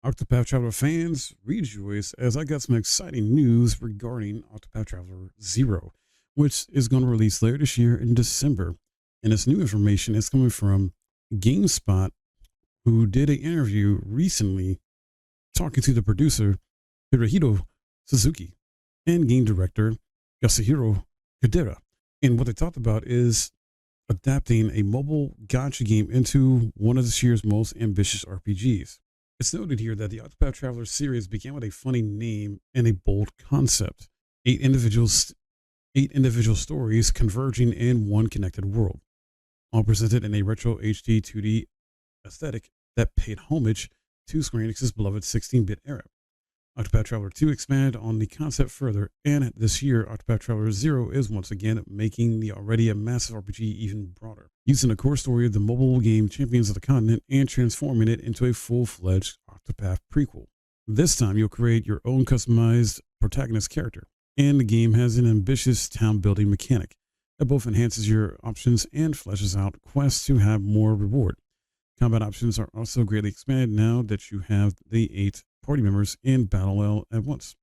Octopath Traveler fans, rejoice as I got some exciting news regarding Octopath Traveler Zero, which is going to release later this year in December. And this new information is coming from GameSpot, who did an interview recently talking to the producer Hirohito Suzuki and game director Yasuhiro Kadera. And what they talked about is adapting a mobile gacha game into one of this year's most ambitious RPGs. It's noted here that the Octopath Traveler series began with a funny name and a bold concept: eight individuals, eight individual stories converging in one connected world, all presented in a retro HD 2D aesthetic that paid homage to Square Enix's beloved 16-bit era. Octopath Traveler 2 expanded on the concept further, and this year, Octopath Traveler 0 is once again making the already a massive RPG even broader, using the core story of the mobile game Champions of the Continent and transforming it into a full-fledged Octopath prequel. This time, you'll create your own customized protagonist character, and the game has an ambitious town-building mechanic that both enhances your options and fleshes out quests to have more reward. Combat options are also greatly expanded now that you have the 8 party members in battle at once,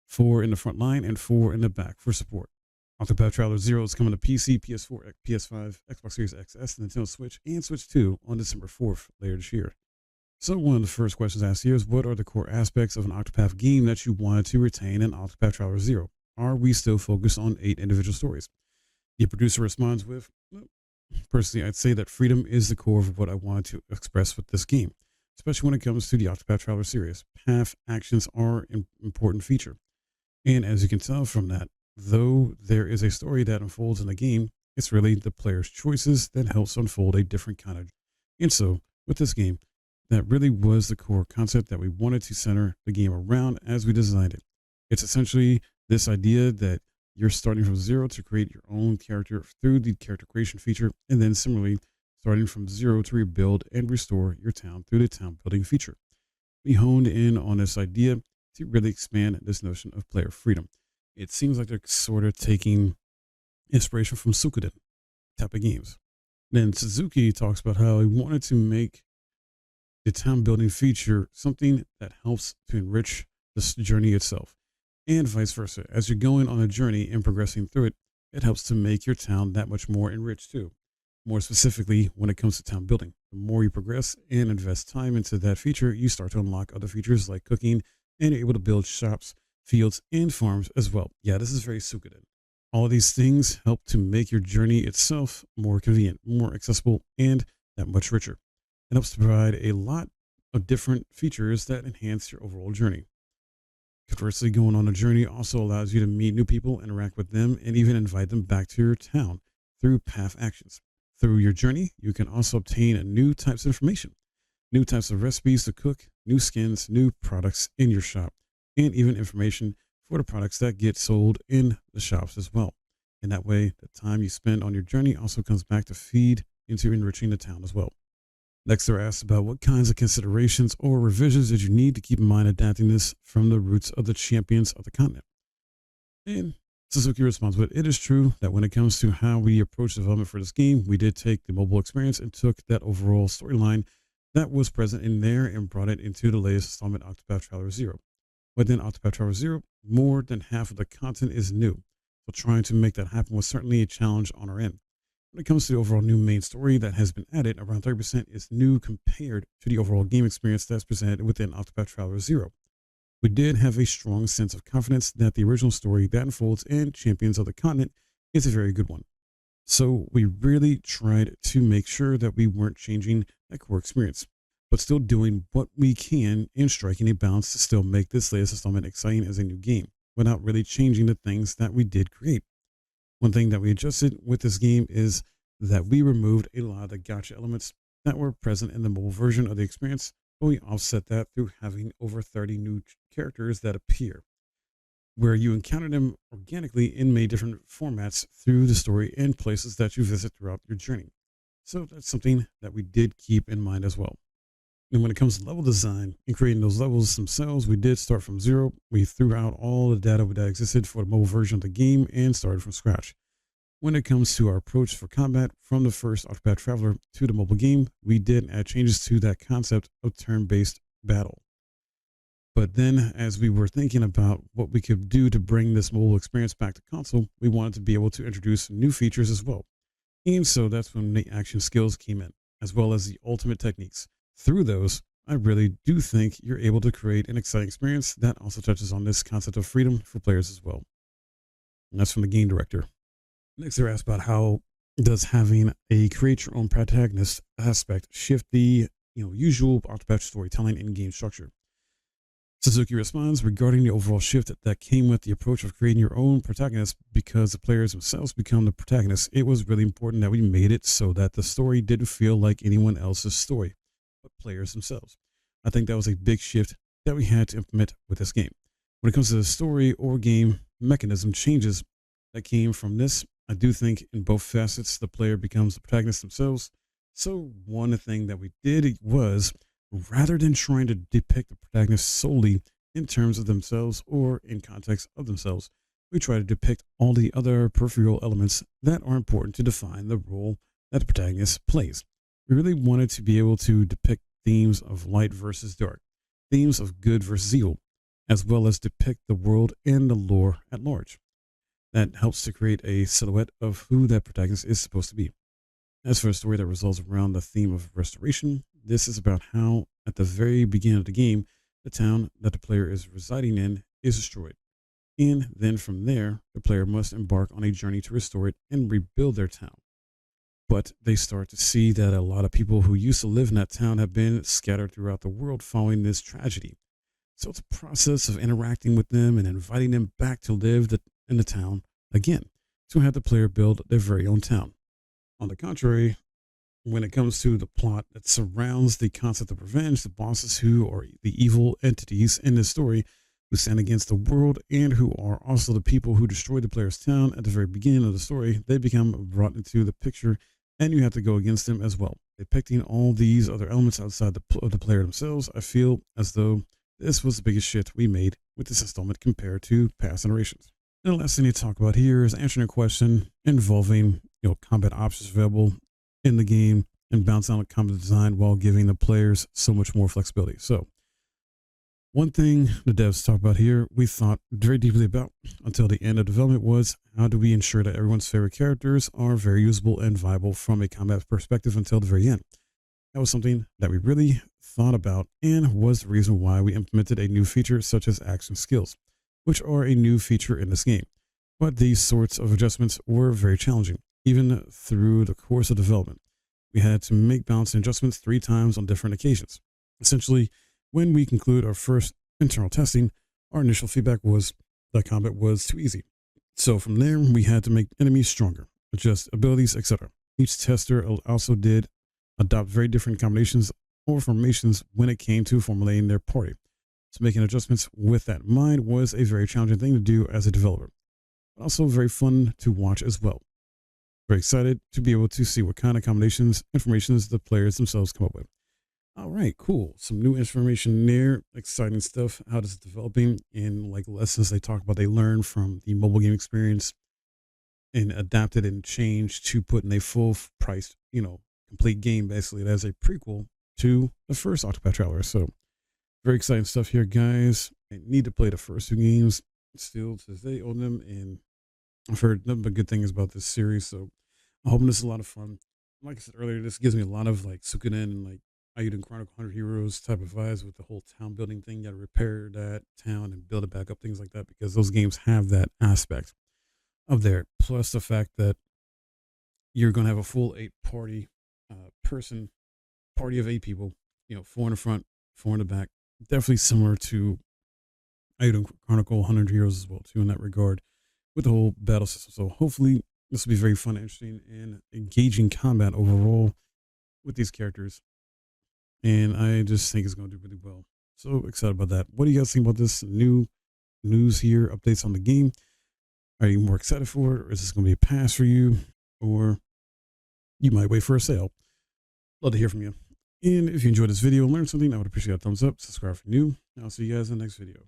4 in the front line and 4 in the back for support. Octopath Traveler 0 is coming to PC, PS4, PS5, Xbox Series XS, Nintendo Switch, and Switch 2 on December 4th later this year. So one of the first questions asked here is, what are the core aspects of an Octopath game that you wanted to retain in Octopath Traveler 0? Are we still focused on 8 individual stories? The producer responds with, personally, I'd say that freedom is the core of what I wanted to express with this game, especially when it comes to the Octopath Traveler series. Path actions are an important feature. And as you can tell from that, though there is a story that unfolds in the game, it's really the player's choices that helps unfold a different kind of. And so, with this game, that really was the core concept that we wanted to center the game around as we designed it. It's essentially this idea that you're starting from zero to create your own character through the character creation feature, and then similarly, starting from zero to rebuild and restore your town through the town building feature. We honed in on this idea to really expand this notion of player freedom. It seems like they're sort of taking inspiration from Suikoden type of games. Then Suzuki talks about how he wanted to make the town building feature something that helps to enrich this journey itself, and vice versa. As you're going on a journey and progressing through it, it helps to make your town that much more enriched too. More specifically, when it comes to town building, the more you progress and invest time into that feature, you start to unlock other features like cooking, and you're able to build shops, fields, and farms as well. Yeah, this is very Suikoden. All of these things help to make your journey itself more convenient, more accessible, and that much richer. It helps to provide a lot of different features that enhance your overall journey. Conversely, going on a journey also allows you to meet new people, interact with them, and even invite them back to your town through path actions. Through your journey, you can also obtain new types of information, new types of recipes to cook, new skins, new products in your shop, and even information for the products that get sold in the shops as well. And that way, the time you spend on your journey also comes back to feed into enriching the town as well. Next, they're asked about what kinds of considerations or revisions did you need to keep in mind adapting this from the roots of the Champions of the Continent. And Suzuki responds with, it is true that when it comes to how we approach development for this game, we did take the mobile experience and took that overall storyline that was present in there and brought it into the latest installment, Octopath Traveler 0. Within Octopath Traveler 0, more than half of the content is new, so trying to make that happen was certainly a challenge on our end. When it comes to the overall new main story that has been added, around 30% is new compared to the overall game experience that's presented within Octopath Traveler 0. We did have a strong sense of confidence that the original story that unfolds in Champions of the Continent is a very good one. So we really tried to make sure that we weren't changing that core experience, but still doing what we can and striking a balance to still make this latest installment exciting as a new game, without really changing the things that we did create. One thing that we adjusted with this game is that we removed a lot of the gacha elements that were present in the mobile version of the experience, but we offset that through having over 30 new characters that appear, where you encounter them organically in many different formats through the story and places that you visit throughout your journey. So that's something that we did keep in mind as well. And when it comes to level design and creating those levels themselves, we did start from zero. We threw out all the data that existed for the mobile version of the game and started from scratch. When it comes to our approach for combat, from the first Octopath Traveler to the mobile game, we did add changes to that concept of turn-based battle. But then, as we were thinking about what we could do to bring this mobile experience back to console, we wanted to be able to introduce new features as well. And so that's when the action skills came in, as well as the ultimate techniques. Through those, I really do think you're able to create an exciting experience that also touches on this concept of freedom for players as well. And that's from the game director. Next, they're asked about how does having a create your own protagonist aspect shift the usual Octopath storytelling and game structure. Suzuki responds regarding the overall shift that came with the approach of creating your own protagonist because the players themselves become the protagonists. It was really important that we made it so that the story didn't feel like anyone else's story, but players themselves. I think that was a big shift that we had to implement with this game. When it comes to the story or game mechanism changes that came from this, I do think in both facets the player becomes the protagonist themselves. So one thing that we did was, rather than trying to depict the protagonist solely in terms of themselves or in context of themselves, we try to depict all the other peripheral elements that are important to define the role that the protagonist plays. We really wanted to be able to depict themes of light versus dark, themes of good versus evil, as well as depict the world and the lore at large. That helps to create a silhouette of who that protagonist is supposed to be. As for a story that revolves around the theme of restoration, this is about how, at the very beginning of the game, the town that the player is residing in is destroyed. And then from there, the player must embark on a journey to restore it and rebuild their town. But they start to see that a lot of people who used to live in that town have been scattered throughout the world following this tragedy. So it's a process of interacting with them and inviting them back to live in the town again, to have the player build their very own town. On the contrary, when it comes to the plot that surrounds the concept of revenge, the bosses who are the evil entities in this story who stand against the world and who are also the people who destroyed the player's town at the very beginning of the story, they become brought into the picture and you have to go against them as well. Depicting all these other elements outside of the player themselves, I feel as though this was the biggest shift we made with this installment compared to past generations. And the last thing to talk about here is answering a question involving combat options available in the game and bounce on combat design while giving the players so much more flexibility. So one thing the devs talk about here, we thought very deeply about until the end of development was how do we ensure that everyone's favorite characters are very usable and viable from a combat perspective until the very end. That was something that we really thought about and was the reason why we implemented a new feature such as action skills, which are a new feature in this game. But these sorts of adjustments were very challenging, even through the course of development. We had to make balancing adjustments 3 times on different occasions. Essentially, when we conclude our first internal testing, our initial feedback was that combat was too easy. So from there, we had to make enemies stronger, adjust abilities, etc. Each tester also did adopt very different combinations or formations when it came to formulating their party. So making adjustments with that in mind was a very challenging thing to do as a developer, but also very fun to watch as well. Very excited to be able to see what kind of combinations, informations the players themselves come up with. All right, cool. Some new information there, exciting stuff. How does it developing in like lessons they talk about, they learn from the mobile game experience and adapted and changed to put in a full price, complete game basically as a prequel to the first Octopath Traveler. So very exciting stuff here, guys. I need to play the first 2 games still to they own them, and I've heard nothing but good things about this series. So I'm hoping this is a lot of fun. Like I said earlier, this gives me a lot of like Suikoden and like Ayuden Chronicle 100 Heroes type of vibes with the whole town building thing. You got to repair that town and build it back up, things like that, because those games have that aspect of there. Plus the fact that you're going to have a full 8 person party of 8 people, 4 in the front, 4 in the back. Definitely similar to Ayuden Chronicle 100 Heroes as well, too, in that regard with the whole battle system. So hopefully this will be very fun, interesting, and engaging combat overall with these characters. And I just think it's going to do really well. So excited about that. What do you guys think about this new news here, updates on the game? Are you more excited for it, or is this going to be a pass for you? Or you might wait for a sale. Love to hear from you. And if you enjoyed this video and learned something, I would appreciate a thumbs up, subscribe if you're new. I'll see you guys in the next video.